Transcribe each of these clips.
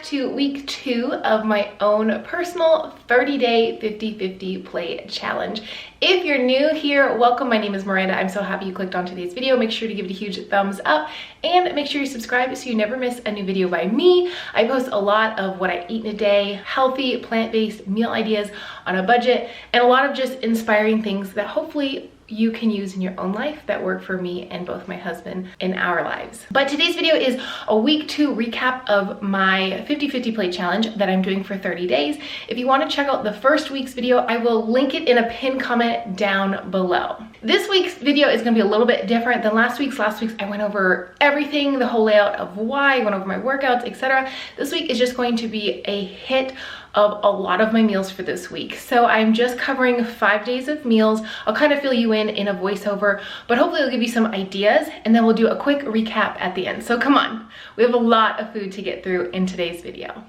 to week 2 of my own personal 30-day 50-50 plate challenge. If you're new here, welcome. My name is Miranda. I'm so happy you clicked on today's video. Make sure to give it a huge thumbs up and make sure you subscribe so you never miss a new video by me. I post a lot of what I eat in a day, healthy, plant-based meal ideas on a budget, and a lot of just inspiring things that hopefully you can use in your own life that work for me and both my husband in our lives. But today's video is a week 2 recap of my 50-50 plate challenge that I'm doing for 30 days. If you want to check out the first week's video, I will link it in a pinned comment down below. This week's video is going to be a little bit different than last week's. Last week's I went over everything, the whole layout of why, I went over my workouts, etc. This week is just going to be a hit of a lot of my meals for this week. So I'm just covering 5 days of meals. I'll kind of fill you in a voiceover, but hopefully it'll give you some ideas, and then we'll do a quick recap at the end. So come on, we have a lot of food to get through in today's video.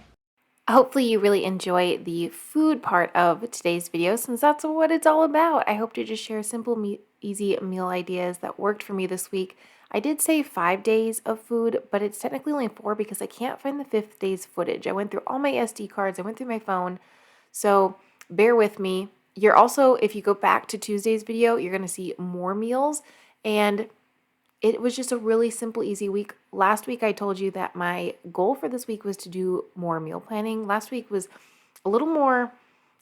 Hopefully you really enjoy the food part of today's video, since that's what it's all about. I hope to just share simple, easy meal ideas that worked for me this week. I did say 5 days of food, but it's technically only 4 because I can't find the 5th day's footage. I went through all my SD cards, I went through my phone, so bear with me. You're also, if you go back to Tuesday's video, you're going to see more meals, and it was just a really simple, easy week. Last week I told you that my goal for this week was to do more meal planning. Last week was a little more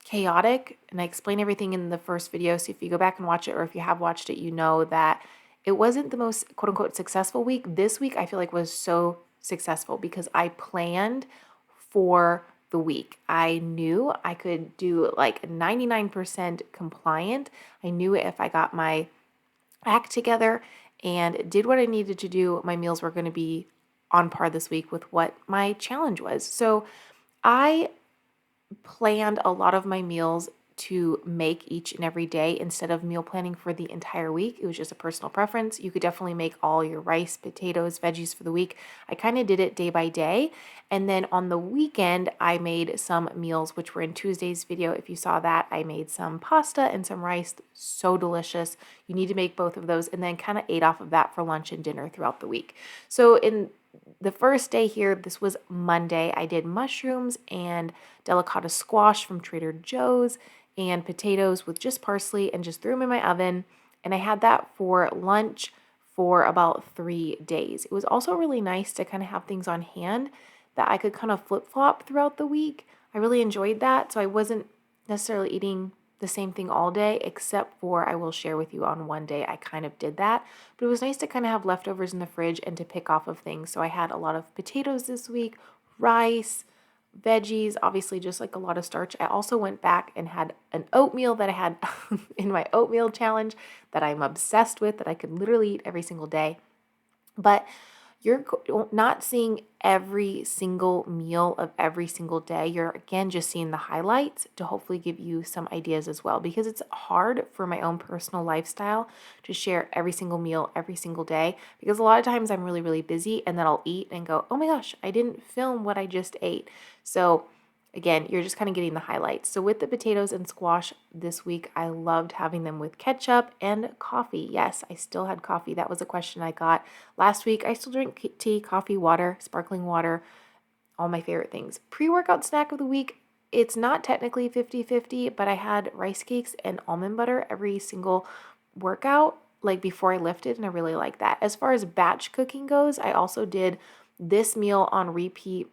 chaotic, and I explained everything in the first video, so if you go back and watch it, or if you have watched it, you know that it wasn't the most quote-unquote successful week. This week I feel like was so successful because I planned for the week. I knew I could do like 99% compliant. I knew if I got my act together and did what I needed to do, my meals were going to be on par this week with what my challenge was. So I planned a lot of my meals to make each and every day instead of meal planning for the entire week. It was just a personal preference. You could definitely make all your rice, potatoes, veggies for the week. I kind of did it day by day. And then on the weekend, I made some meals, which were in Tuesday's video. If you saw that, I made some pasta and some rice. So delicious. You need to make both of those, and then kind of ate off of that for lunch and dinner throughout the week. So in the first day here, this was Monday, I did mushrooms and delicata squash from Trader Joe's and potatoes with just parsley, and just threw them in my oven. And I had that for lunch for about 3 days. It was also really nice to kind of have things on hand that I could kind of flip-flop throughout the week. I really enjoyed that. So I wasn't necessarily eating the same thing all day, except for, I will share with you, on one day I kind of did that. But it was nice to kind of have leftovers in the fridge and to pick off of things. So I had a lot of potatoes this week, rice, veggies, obviously just like a lot of starch. I also went back and had an oatmeal that I had in my oatmeal challenge that I'm obsessed with, that I could literally eat every single day. But you're not seeing every single meal of every single day. You're, again, just seeing the highlights to hopefully give you some ideas as well, because it's hard for my own personal lifestyle to share every single meal every single day, because a lot of times I'm really, really busy, and then I'll eat and go, oh my gosh, I didn't film what I just ate. So again, you're just kind of getting the highlights. So with the potatoes and squash this week, I loved having them with ketchup and coffee. Yes, I still had coffee. That was a question I got last week. I still drink tea, coffee, water, sparkling water, all my favorite things. Pre-workout snack of the week, it's not technically 50-50, but I had rice cakes and almond butter every single workout, like before I lifted, and I really like that. As far as batch cooking goes, I also did this meal on repeat.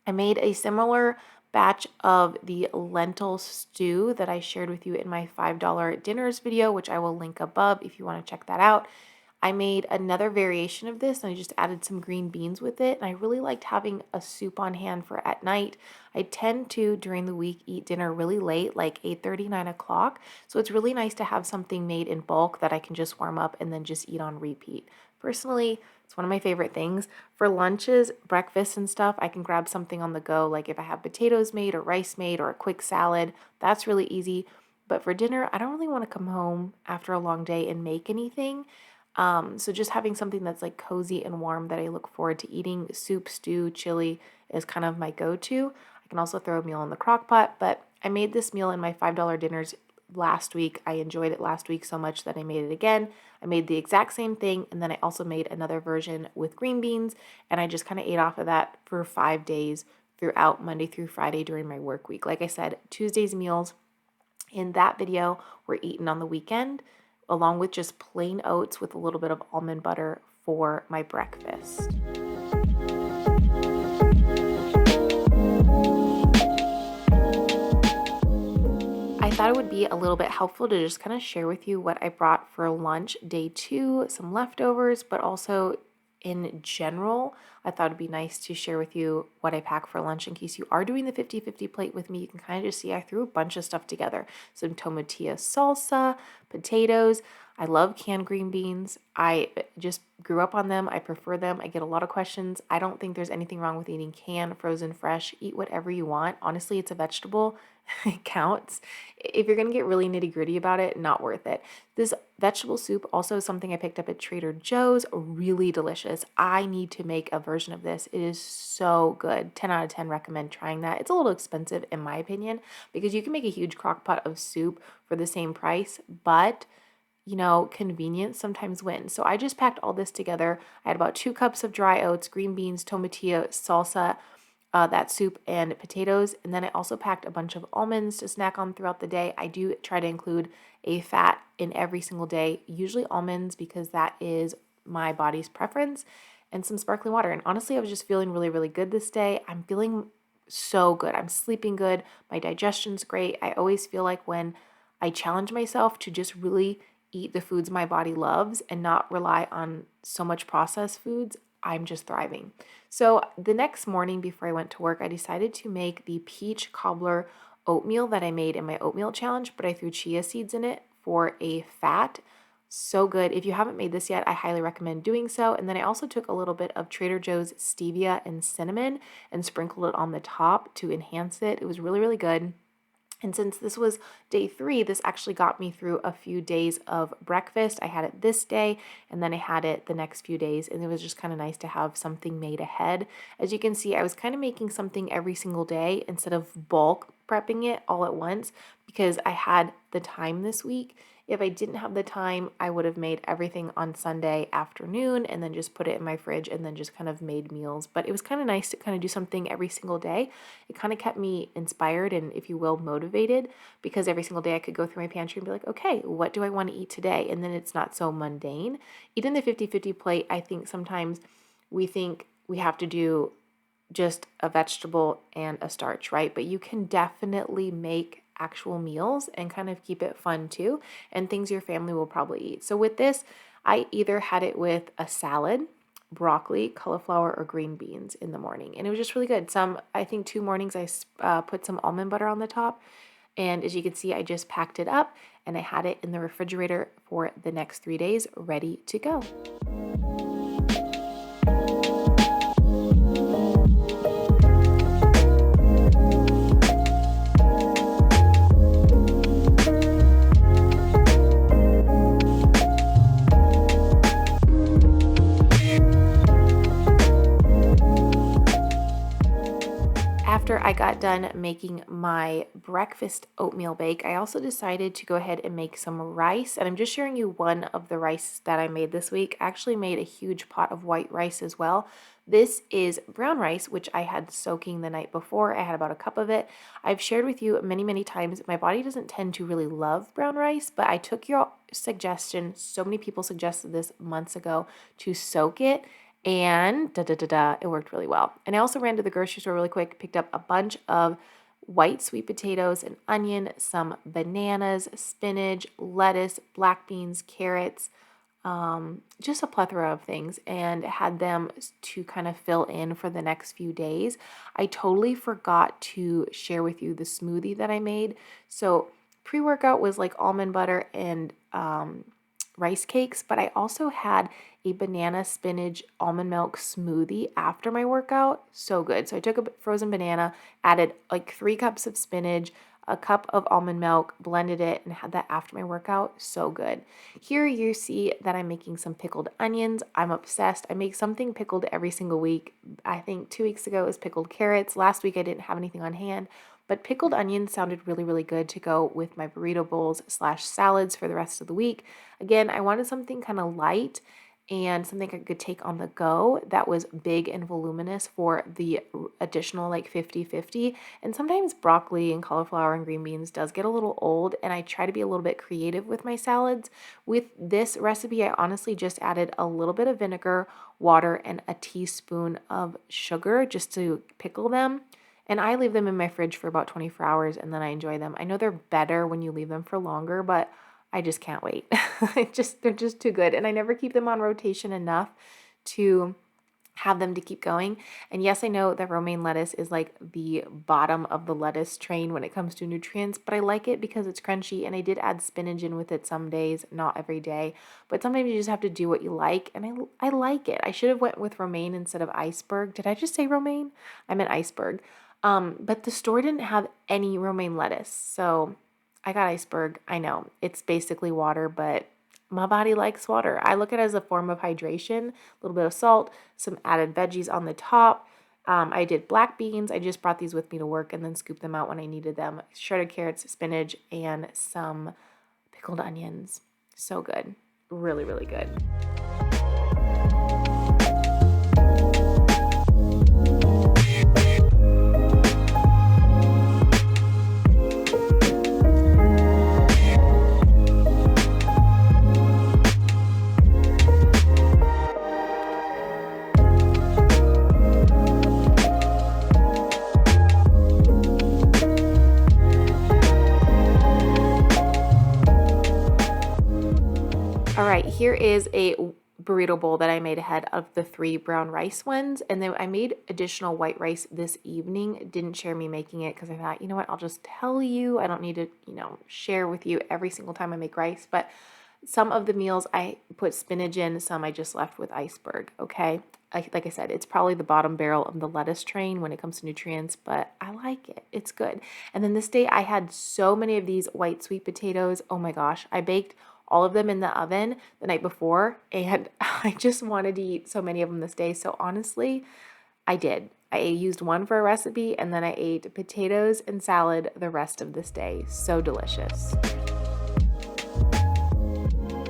I made a similar batch of the lentil stew that I shared with you in my $5 dinners video, which I will link above if you want to check that out. I made another variation of this, and I just added some green beans with it, and I really liked having a soup on hand for at night. I tend to, during the week, eat dinner really late, like 8:30, 9 o'clock, so it's really nice to have something made in bulk that I can just warm up and then just eat on repeat. Personally, it's one of my favorite things. For lunches, breakfast and stuff, I can grab something on the go, like if I have potatoes made or rice made or a quick salad. That's really easy. But for dinner, I don't really want to come home after a long day and make anything. So just having something that's like cozy and warm that I look forward to eating, soup, stew, chili, is kind of my go-to. I can also throw a meal in the crock pot, but I made this meal in my $5 dinners last week. I enjoyed it last week so much that I made it again. I made the exact same thing, and then I also made another version with green beans, and I just kind of ate off of that for 5 days throughout Monday through Friday during my work week. Like I said, Tuesday's meals in that video were eaten on the weekend, along with just plain oats with a little bit of almond butter for my breakfast. I thought it would be a little bit helpful to just kind of share with you what I brought for lunch day 2, some leftovers, but also in general, I thought it'd be nice to share with you what I pack for lunch in case you are doing the 50-50 plate with me. You can kind of just see I threw a bunch of stuff together. Some tomatillo salsa, potatoes. I love canned green beans. I just grew up on them. I prefer them. I get a lot of questions. I don't think there's anything wrong with eating canned, frozen, fresh. Eat whatever you want. Honestly, it's a vegetable. It counts. If you're going to get really nitty gritty about it, not worth it. This vegetable soup also is something I picked up at Trader Joe's. Really delicious. I need to make a version of this. It is so good. 10 out of 10 recommend trying that. It's a little expensive in my opinion because you can make a huge crock pot of soup for the same price, but convenience sometimes wins. So I just packed all this together. I had about 2 cups of dry oats, green beans, tomatillo, salsa, that soup, and potatoes. And then I also packed a bunch of almonds to snack on throughout the day. I do try to include a fat in every single day, usually almonds because that is my body's preference, and some sparkling water. And honestly, I was just feeling really, really good this day. I'm feeling so good. I'm sleeping good. My digestion's great. I always feel like when I challenge myself to just really eat the foods my body loves and not rely on so much processed foods, I'm just thriving. So the next morning before I went to work, I decided to make the peach cobbler oatmeal that I made in my oatmeal challenge, but I threw chia seeds in it for a fat. So good. If you haven't made this yet, I highly recommend doing so. And then I also took a little bit of Trader Joe's stevia and cinnamon and sprinkled it on the top to enhance it. It was really, really good. And since this was day 3, this actually got me through a few days of breakfast. I had it this day, and then I had it the next few days, and it was just kind of nice to have something made ahead. As you can see, I was kind of making something every single day instead of bulk prepping it all at once because I had the time this week. If I didn't have the time, I would have made everything on Sunday afternoon and then just put it in my fridge and then just kind of made meals. But it was kind of nice to kind of do something every single day. It kind of kept me inspired and, if you will, motivated, because every single day I could go through my pantry and be like, okay, what do I want to eat today? And then it's not so mundane. Eating the 50-50 plate, I think sometimes we think we have to do just a vegetable and a starch, right? But you can definitely make actual meals and kind of keep it fun too, and things your family will probably eat. So with this, I either had it with a salad, broccoli, cauliflower, or green beans in the morning, and it was just really good. I think 2 mornings I put some almond butter on the top, and as you can see, I just packed it up and I had it in the refrigerator for the next 3 days, ready to go. After I got done making my breakfast oatmeal bake, I also decided to go ahead and make some rice. And I'm just sharing you one of the rice that I made this week. I actually made a huge pot of white rice as well. This is brown rice, which I had soaking the night before. I had about a cup of it. I've shared with you many, many times, my body doesn't tend to really love brown rice, but I took your suggestion. So many people suggested this months ago to soak it. And it worked really well. And I also ran to the grocery store really quick, picked up a bunch of white sweet potatoes, an onion, some bananas, spinach, lettuce, black beans, carrots, just a plethora of things, and had them to kind of fill in for the next few days. I totally forgot to share with you the smoothie that I made. So pre-workout was like almond butter and rice cakes, but I also had a banana spinach almond milk smoothie after my workout. So good. So I took a frozen banana, added like 3 cups of spinach, a cup of almond milk, blended it, and had that after my workout. So good. Here you see that I'm making some pickled onions. I'm obsessed. I make something pickled every single week. I think 2 weeks ago it was pickled carrots. Last week I didn't have anything on hand, but pickled onions sounded really, really good to go with my burrito bowls / salads for the rest of the week. Again, I wanted something kind of light and something I could take on the go that was big and voluminous for the additional like 50-50. And sometimes broccoli and cauliflower and green beans does get a little old, and I try to be a little bit creative with my salads. With this recipe, I honestly just added a little bit of vinegar, water, and a teaspoon of sugar just to pickle them. And I leave them in my fridge for about 24 hours and then I enjoy them. I know they're better when you leave them for longer, but I just can't wait. They're just too good. And I never keep them on rotation enough to have them to keep going. And yes, I know that romaine lettuce is like the bottom of the lettuce train when it comes to nutrients, but I like it because it's crunchy, and I did add spinach in with it some days, not every day, but sometimes you just have to do what you like, and I like it. I should have went with romaine instead of iceberg. Did I just say romaine? I meant iceberg. But the store didn't have any romaine lettuce, so I got iceberg. I know it's basically water, but my body likes water. I look at it as a form of hydration, a little bit of salt, some added veggies on the top. I did black beans. I just brought these with me to work and then scooped them out when I needed them. Shredded carrots, spinach, and some pickled onions. So good. Really, really good. All right, here is a burrito bowl that I made ahead of the 3 brown rice ones. And then I made additional white rice this evening. Didn't share me making it because I thought, you know what, I'll just tell you. I don't need to, share with you every single time I make rice. But some of the meals I put spinach in, some I just left with iceberg, okay? Like I said, it's probably the bottom barrel of the lettuce train when it comes to nutrients, but I like it. It's good. And then this day I had so many of these white sweet potatoes. Oh my gosh, I baked all of them in the oven the night before, and I just wanted to eat so many of them this day. So honestly, I did. I used one for a recipe, and then I ate potatoes and salad the rest of this day. So delicious.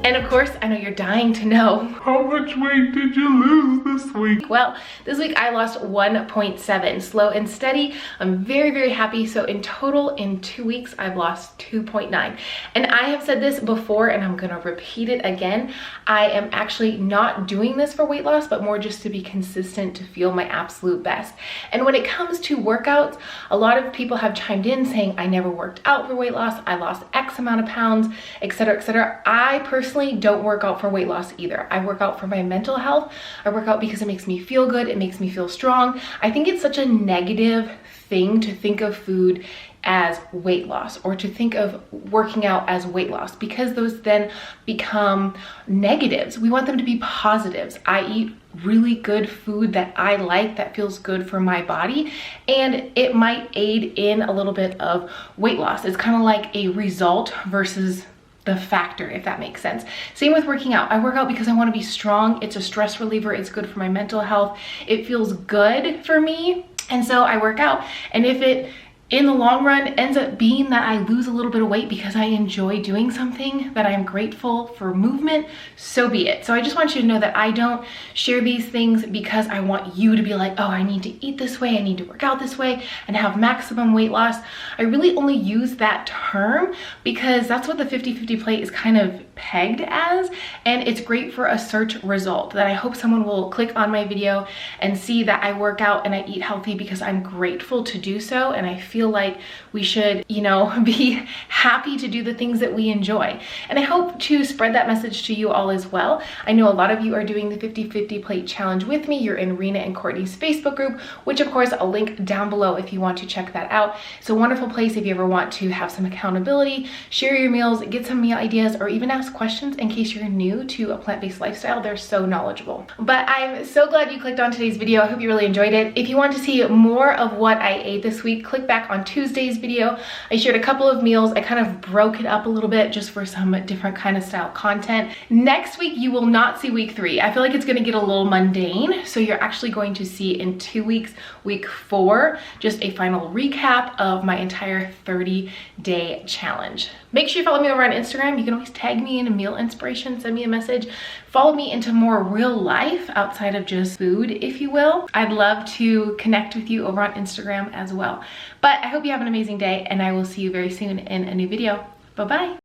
And of course, I know you're dying to know, how much weight did you lose this week? Well, this week I lost 1.7, slow and steady. I'm very, very happy. So in total, in 2 weeks, I've lost 2.9. And I have said this before, and I'm gonna repeat it again. I am actually not doing this for weight loss, but more just to be consistent, to feel my absolute best. And when it comes to workouts, a lot of people have chimed in saying, I never worked out for weight loss. I lost X amount of pounds, etc., etc. I personally don't work out for weight loss either. I work out for my mental health. I work out because it makes me feel good. It makes me feel strong. I think it's such a negative thing to think of food as weight loss, or to think of working out as weight loss, because those then become negatives. We want them to be positives. I eat really good food that I like, that feels good for my body, and it might aid in a little bit of weight loss. It's kind of like a result versus the factor, if that makes sense. Same with working out. I work out because I want to be strong. It's a stress reliever. It's good for my mental health. It feels good for me. And so I work out. And if it, in the long run, ends up being that I lose a little bit of weight because I enjoy doing something, that I'm grateful for movement, so be it. So I just want you to know that I don't share these things because I want you to be like, oh, I need to eat this way, I need to work out this way and have maximum weight loss. I really only use that term because that's what the 50-50 plate is kind of pegged as, and it's great for a search result that I hope someone will click on my video and see that I work out and I eat healthy because I'm grateful to do so, and I feel like we should, be happy to do the things that we enjoy. And I hope to spread that message to you all as well. I know a lot of you are doing the 50-50 plate challenge with me. You're in Rena and Courtney's Facebook group, which of course I'll link down below if you want to check that out. It's a wonderful place if you ever want to have some accountability, share your meals, get some meal ideas, or even ask questions in case you're new to a plant-based lifestyle. They're so knowledgeable. But I'm so glad you clicked on today's video. I hope you really enjoyed it. If you want to see more of what I ate this week, click back back on Tuesday's video, I shared a couple of meals. I kind of broke it up a little bit just for some different kind of style content. Next week, you will not see week 3. I feel like it's gonna get a little mundane. So you're actually going to see in 2 weeks, week 4, just a final recap of my entire 30-day challenge. Make sure you follow me over on Instagram. You can always tag me in a meal inspiration, send me a message. Follow me into more real life outside of just food, if you will. I'd love to connect with you over on Instagram as well. But I hope you have an amazing day, and I will see you very soon in a new video. Bye-bye.